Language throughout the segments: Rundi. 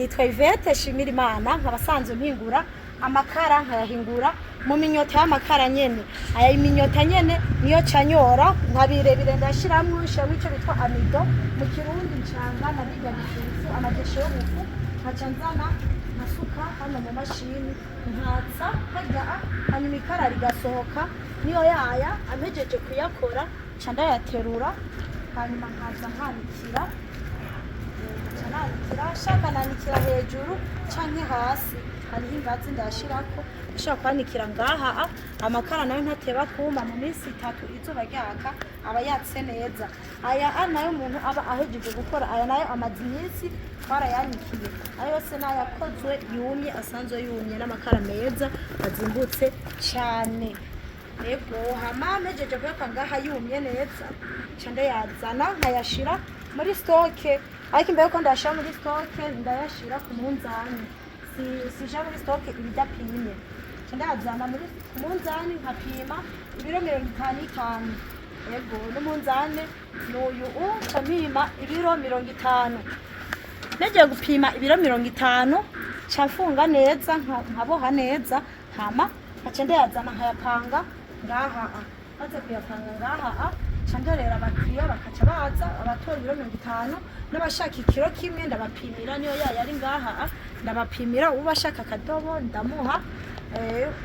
Nitwa Ivete shimira Imana nkabasanzwe mpingura amakara nkayahingura mu minyota y'amakara nyene. Aya iminyota nyene niyo canyora nkabirebire ndashiramwo nshawe ico bitwa amido mu kirundi ncanga na biga bifufu amajesho y'ubufu nkacanzana nkasuka hano mu mashini nkatsa hajya hanyuma ikara rigasohoka niyo yaya amejeje kuyakora ca ndayaterura hanyuma nkaza nkanikira shaka nanikira hejuru canke hasi hariho ingazi ndashirako ashaka kwanikira ngaha amakara nayo ntateba kuma mu minsi 3 izuba ryaka aba yatse neza. Aya nayo umuntu aba ahejeje gukora aya nayo amazi minsi twarayanikiye ayo yose nayakozwe yumye asanzwe yumye n'amakara meza azimbutse cyane. Ego hama mejeje kuyaka ngaha yumye neza cande yazana nkayashira muri stoke ariko imbere ko ndashira muri stoke ndayashira ku munzani sija muri stoke ibidapimye ndazana muri munzani nkapima ibiro 55. Ego n'umunzani n'uyu utamima ibiro 50. Neje gupima ibiro 50 cafunga neza nkaboha neza hama acende yazana nkayapanga ngaha baze kuyapanga ngaha candorera abakiriya bakaca baza abatora ibiro 50 n'abashaka ikiro kimwe ndabapimira niyo yari ngaha ndabapimira ubashaka akadobo ndamuha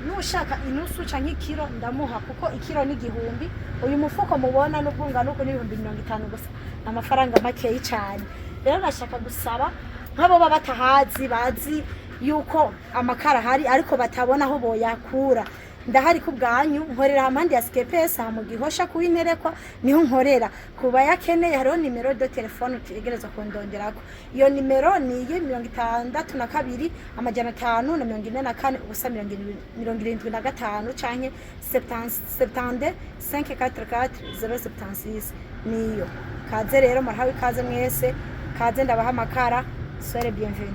nushaka inusu canke ikiro ndamuha kuko ikiro ni 1000. Uyu mufuko mubona n'ubwunga nuko ni 50 gusa amafaranga makeyi cyane. Rero nashaka gusaba nk'abo batahazi bazi yuko amakara hari ariko batabona aho boyakura ndahari ku bwanyu nkorera hamandi ya skepes mu gihosha kuwinterekwa niho nkorera kuba yakeneye hariho nimero de telefone utegereza kondongerako. Iyo nimero ni 62 amajana 544 ubusa 75 canke 70 544 076 niyo. Kaze rero marahawe kaze mwese kaze ndabaha amakara sore bienvenue.